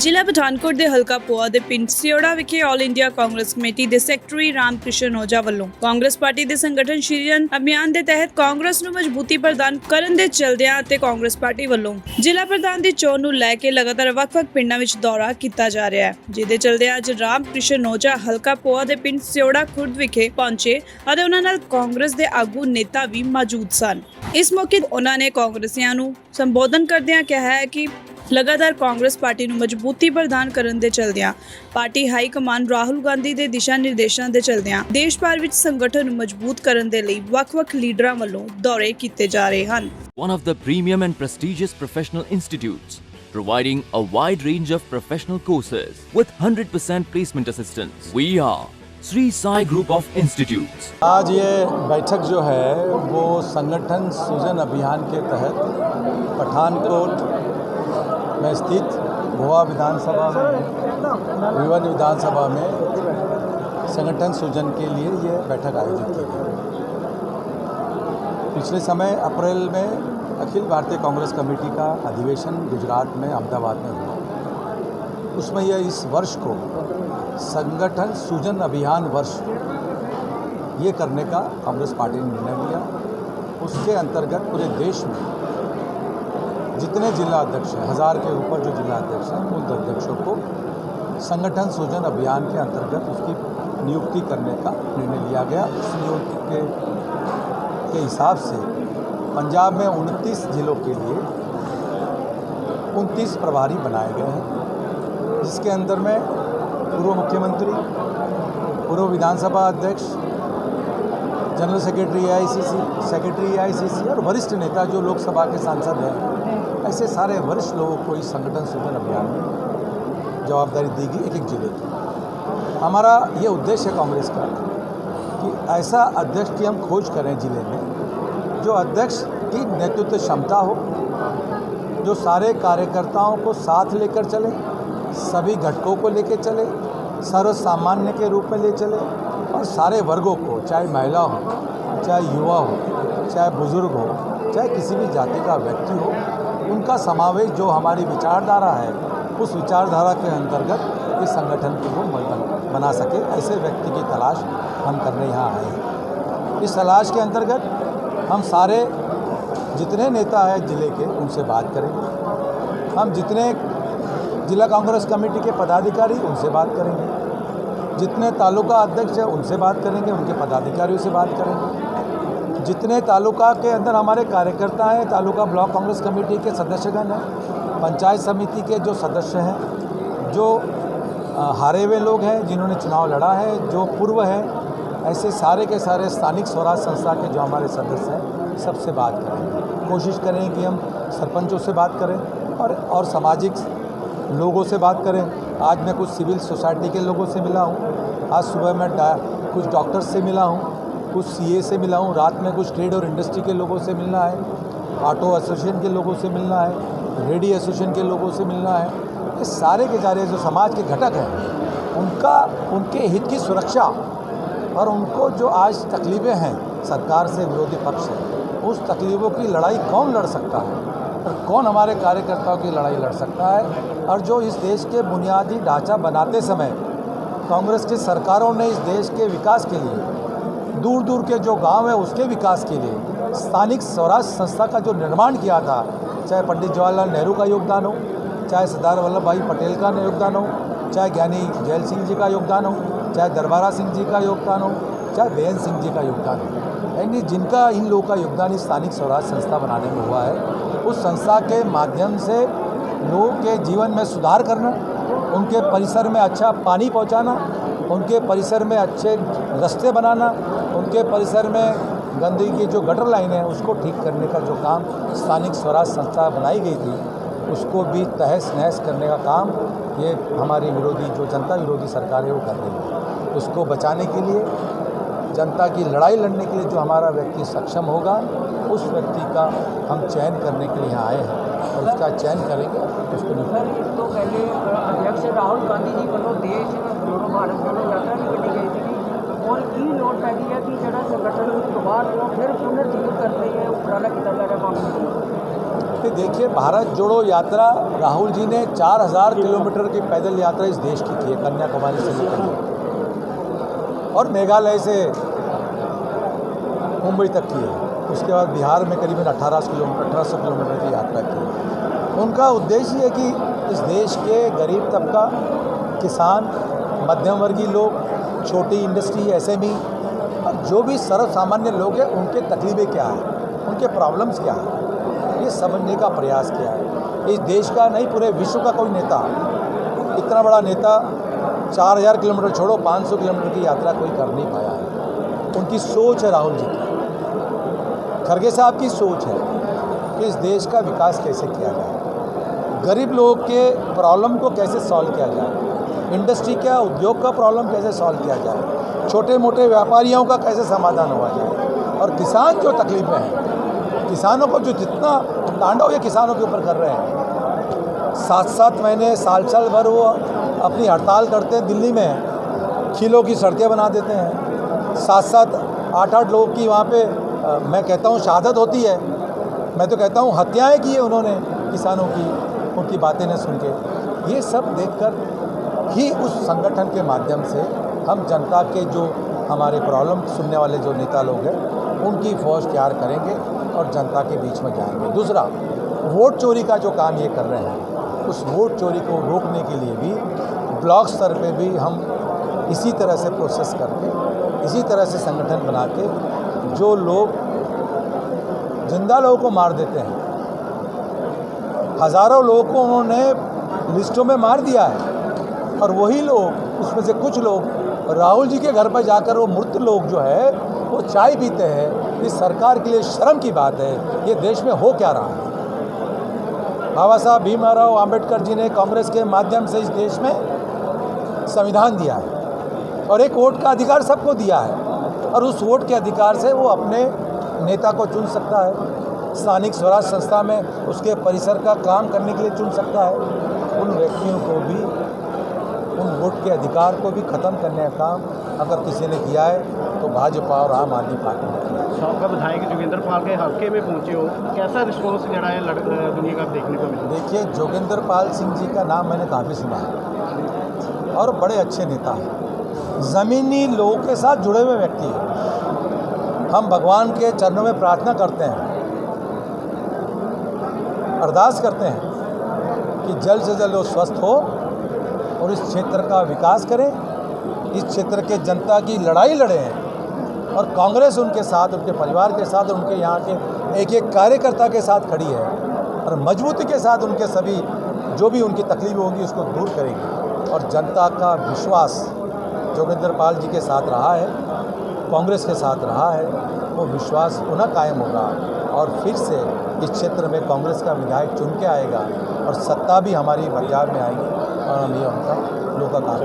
ਜ਼ਿਲ੍ਹਾ ਪਠਾਨਕੋਟ ਦੇ ਹਲਕਾ ਪੋਆ ਦੇ ਪਿੰਡ ਸਿਓੜਾ ਵਿਖੇ ਆਲ ਇੰਡੀਆ ਕਾਂਗਰਸ ਕਮੇਟੀ ਦੇ ਸੈਕਟਰੀ ਰਾਮਕ੍ਰਿਸ਼ਨ ਓਝਾ ਵੱਲੋਂ ਕਾਂਗਰਸ ਪਾਰਟੀ ਦੇ ਸੰਗਠਨ ਸ਼੍ਰੀਜਨ ਅਭਿਆਨ ਦੇ ਤਹਿਤ ਕਾਂਗਰਸ ਨੂੰ ਮਜ਼ਬੂਤੀ ਪ੍ਰਦਾਨ ਕਰਨ ਦੇ ਚਲਦਿਆਂ ਅਤੇ ਕਾਂਗਰਸ ਪਾਰਟੀ ਵੱਲੋਂ ਜ਼ਿਲ੍ਹਾ ਪ੍ਰਧਾਨ ਦੀ ਚੋਣ ਨੂੰ ਲੈ ਕੇ ਲਗਾਤਾਰ ਵੱਖ-ਵੱਖ ਪਿੰਡਾਂ ਵਿੱਚ ਦੌਰਾ ਕੀਤਾ ਜਾ ਰਿਹਾ ਹੈ, ਜਿਹਦੇ ਚਲਦਿਆਂ ਅੱਜ ਰਾਮਕ੍ਰਿਸ਼ਨ ਓਝਾ ਹਲਕਾ ਪੋਆ ਦੇ ਪਿੰਡ ਸਿਓੜਾ ਖੁਰਦ ਵਿਖੇ ਪਹੁੰਚੇ ਅਤੇ ਉਹਨਾਂ ਨਾਲ ਕਾਂਗਰਸ ਦੇ ਆਗੂ ਨੇਤਾ ਵੀ ਮੌਜੂਦ ਸਨ। ਇਸ ਮੌਕੇ ਉਹਨਾਂ ਨੇ ਕਾਂਗਰਸੀਆਂ ਨੂੰ ਸੰਬੋਧਨ ਕਰਦਿਆਂ ਕਿਹਾ ਹੈ ਕਿ लगातार कांग्रेस पार्टी ਨੂੰ ਮਜ਼ਬੂਤੀ ਪ੍ਰਦਾਨ ਕਰਨ ਦੇ ਚਲਦਿਆਂ party high command Rahul Gandhi ਦੇ ਦਿਸ਼ਾ ਨਿਰਦੇਸ਼ਾਂ ਦੇ ਚਲਦਿਆਂ ਦੇਸ਼ ਭਰ ਵਿੱਚ ਸੰਗਠਨ ਨੂੰ ਮਜ਼ਬੂਤ ਕਰਨ ਦੇ ਲਈ ਵੱਖ-ਵੱਖ ਲੀਡਰਾਂ ਵੱਲੋਂ ਦੌਰੇ ਕੀਤੇ ਜਾ ਰਹੇ ਹਨ। One of the premium and prestigious professional institutes providing a wide range of professional courses with 100% placement assistance. We are Shri Sai group of institutes. आज ये बैठक जो है वो संगठन सृजन अभियान के तहत पठानकोट में स्थित गोवा विधानसभा में विवन विधानसभा में संगठन सृजन के लिए ये बैठक आयोजित की गई। पिछले समय अप्रैल में अखिल भारतीय कांग्रेस कमेटी का अधिवेशन गुजरात में अहमदाबाद में हुआ। उसमें यह इस वर्ष को संगठन सृजन अभियान वर्ष ये करने का कांग्रेस पार्टी ने निर्णय लिया। उसके अंतर्गत पूरे देश में जितने जिला अध्यक्ष हैं, 1000 के ऊपर जो जिला अध्यक्ष हैं, उन अध्यक्षों को संगठन सृजन अभियान के अंतर्गत उसकी नियुक्ति करने का निर्णय लिया गया। उस नियुक्ति के हिसाब से पंजाब में 29 जिलों के लिए 29 प्रभारी बनाए गए हैं, जिसके अंदर में पूर्व मुख्यमंत्री, पूर्व विधानसभा अध्यक्ष, general secretary AICC, secretary AICC और वरिष्ठ नेता जो लोकसभा के सांसद हैं, ऐसे सारे वरिष्ठ लोगों को इस संगठन सृजन अभियान में जवाबदारी दी गई एक एक जिले की। हमारा ये उद्देश्य है कांग्रेस का कि ऐसा अध्यक्ष की हम खोज करें जिले में जो अध्यक्ष की नेतृत्व क्षमता हो, जो सारे कार्यकर्ताओं को साथ लेकर चले, सभी घटकों को लेकर चले, सर्व सामान्य के रूप में ले चले और सारे वर्गों को, चाहे महिला हो, चाहे युवा हो, चाहे बुजुर्ग हो, चाहे किसी भी जाति का व्यक्ति हो, उनका समावेश जो हमारी विचारधारा है उस विचारधारा के अंतर्गत इस संगठन को बना सके, ऐसे व्यक्ति की तलाश हम करने यहाँ आए हैं। इस तलाश के अंतर्गत हम सारे जितने नेता हैं जिले के उनसे बात करेंगे, हम जितने जिला कांग्रेस कमेटी के पदाधिकारी उनसे बात करेंगे, जितने तालुका अध्यक्ष हैं उनसे बात करेंगे, उनके पदाधिकारियों से बात करेंगे, जितने तालुका के अंदर हमारे कार्यकर्ता हैं, तालुका ब्लॉक कांग्रेस कमेटी के सदस्यगण हैं, पंचायत समिति के जो सदस्य हैं, जो हारे हुए लोग हैं, जिन्होंने चुनाव लड़ा है, जो पूर्व हैं, ऐसे सारे के सारे स्थानिक स्वराज संस्था के जो हमारे सदस्य हैं सबसे बात करेंगे। कोशिश करें कि हम सरपंचों से बात करें और सामाजिक लोगों से बात करें। आज मैं कुछ सिविल सोसाइटी के लोगों से मिला हूँ, आज सुबह मैं कुछ डॉक्टर्स से मिला हूँ, कुछ CA से मिला हूँ, रात में कुछ ट्रेड और इंडस्ट्री के लोगों से मिलना है, ऑटो एसोसिएशन के लोगों से मिलना है, रेडी एसोसिएशन के लोगों से मिलना है। ये सारे के सारे जो समाज के घटक हैं उनके हित की सुरक्षा और उनको जो आज तकलीफ़ें हैं सरकार से विरोधी पक्ष है, उस तकलीफ़ों की लड़ाई कौन लड़ सकता है और कौन हमारे कार्यकर्ताओं की लड़ाई लड़ सकता है। और जो इस देश के बुनियादी ढांचा बनाते समय कांग्रेस की सरकारों ने इस देश के विकास के लिए, दूर दूर के जो गांव है उसके विकास के लिए स्थानिक स्वराज संस्था का जो निर्माण किया था, चाहे पंडित जवाहरलाल नेहरू का योगदान हो, चाहे सरदार वल्लभ भाई पटेल का योगदान हो, चाहे ज्ञानी जैल सिंह जी का योगदान हो, चाहे दरबारा सिंह जी का योगदान हो, चाहे बेअंत सिंह जी का योगदान हो, यानी जिनका इन लोगों का योगदान इस स्थानिक स्वराज संस्था बनाने में हुआ है, उस संस्था के माध्यम से लोगों के जीवन में सुधार करना, उनके परिसर में अच्छा पानी पहुंचाना, उनके परिसर में अच्छे रास्ते बनाना, उनके परिसर में गंदगी की जो गटर लाइन है उसको ठीक करने का जो काम स्थानिक स्वराज संस्था बनाई गई थी उसको भी तहस नहस करने का काम ये हमारी विरोधी जो जनता विरोधी सरकार है वो कर रही है। उसको बचाने के लिए, जनता की लड़ाई लड़ने के लिए जो हमारा व्यक्ति सक्षम होगा उस व्यक्ति का हम चयन करने के लिए यहाँ आए हैं और उसका चयन करेंगे उसको नहीं। तो पहले अध्यक्ष राहुल गांधी जी वालों देश जोड़ो भारत वालों यात्रा भी करी गई थी और की लोड़ पै गई है कि जरा संगठन बाद वो फिर पुनर्जीवित करने उपराला किया जा रहा है। कि देखिए, भारत जोड़ो यात्रा राहुल जी ने 4000 किलोमीटर की पैदल यात्रा इस देश की की है, कन्याकुमारी से लेकर और मेघालय से मुंबई तक की है। उसके बाद बिहार में करीबन 1800 किलोमीटर की यात्रा की है। उनका उद्देश्य है कि इस देश के गरीब तबका, किसान, मध्यम वर्गीय लोग, छोटी इंडस्ट्री, एसएमई और जो भी सर्वसामान्य लोग हैं, उनके तकलीफें क्या हैं, उनके प्रॉब्लम्स क्या हैं, ये समझने का प्रयास किया है। इस देश का नहीं, पूरे विश्व का कोई नेता, इतना बड़ा नेता 4000 किलोमीटर छोड़ो 500 किलोमीटर की यात्रा कोई कर नहीं पाया है। उनकी सोच है, राहुल जी की, खड़गे साहब की सोच है कि इस देश का विकास कैसे किया जाए, गरीब लोगों के प्रॉब्लम को कैसे सॉल्व किया जाए, इंडस्ट्री का, उद्योग का प्रॉब्लम कैसे सॉल्व किया जाए, छोटे मोटे व्यापारियों का कैसे समाधान हुआ जाए, और किसान जो तकलीफें हैं, किसानों को जो जितना तांडव ये किसानों के ऊपर कर रहे हैं, 7-7 महीने, साल भर वो अपनी हड़ताल करते हैं, दिल्ली में किलो की सड़कें बना देते हैं, 7-7, 8-8 लोगों की वहाँ पे मैं कहता हूँ शहादत होती है, मैं तो कहता हूँ हत्याएं की है उन्होंने किसानों की, उनकी बातें न सुन के। ये सब देखकर ही उस संगठन के माध्यम से हम जनता के जो हमारे प्रॉब्लम सुनने वाले जो नेता लोग हैं, उनकी फौज तैयार करेंगे और जनता के बीच में जाएंगे। दूसरा, वोट चोरी का जो काम ये कर रहे हैं, उस वोट चोरी को रोकने के लिए भी ब्लॉक स्तर पे भी हम इसी तरह से प्रोसेस करके, इसी तरह से संगठन बना के, जो लोग जिंदा लोगों को मार देते हैं, हज़ारों लोगों को उन्होंने लिस्टों में मार दिया है, और वही लोग, उसमें से कुछ लोग राहुल जी के घर पर जाकर वो मृत लोग जो है वो चाय पीते हैं। इस सरकार के लिए शर्म की बात है। ये देश में हो क्या रहा है? बाबा साहब भीमराव आम्बेडकर जी ने कांग्रेस के माध्यम से इस देश में संविधान दिया है और एक वोट का अधिकार सबको दिया है, और उस वोट के अधिकार से वो अपने नेता को चुन सकता है, स्थानिक स्वराज संस्था में उसके परिसर का काम करने के लिए चुन सकता है। उन व्यक्तियों को भी, उन वोट के अधिकार को भी ख़त्म करने का काम अगर किसी ने किया है तो भाजपा और आम आदमी पार्टी ने किया। साबका विधायक जोगिंदर पाल के हल्के में पहुंचे हो, कैसा रिस्पॉन्स जड़ा है दुनिया का देखने को मिला? देखिए, जोगिंदर पाल सिंह जी का नाम मैंने काफ़ी सुना है और बड़े अच्छे नेता हैं, ज़मीनी लोगों के साथ जुड़े हुए व्यक्ति हैं। हम भगवान के चरणों में प्रार्थना करते हैं, अरदास करते हैं कि जल्द से जल्द वो स्वस्थ हो और इस क्षेत्र का विकास करें, इस क्षेत्र के जनता की लड़ाई लड़ें, और कांग्रेस उनके साथ, उनके परिवार के साथ, उनके यहाँ के एक एक कार्यकर्ता के साथ खड़ी है और मजबूती के साथ उनके सभी जो भी उनकी तकलीफ होगी उसको दूर करेगी। और जनता का विश्वास जोगिंदर पाल जी के साथ रहा है, कांग्रेस के साथ रहा है, वो विश्वास पुनः कायम होगा और फिर से इस क्षेत्र में कांग्रेस का विधायक चुन के आएगा और सत्ता भी हमारी पंजाब में आएगी और हम ये उनका लोगों का काम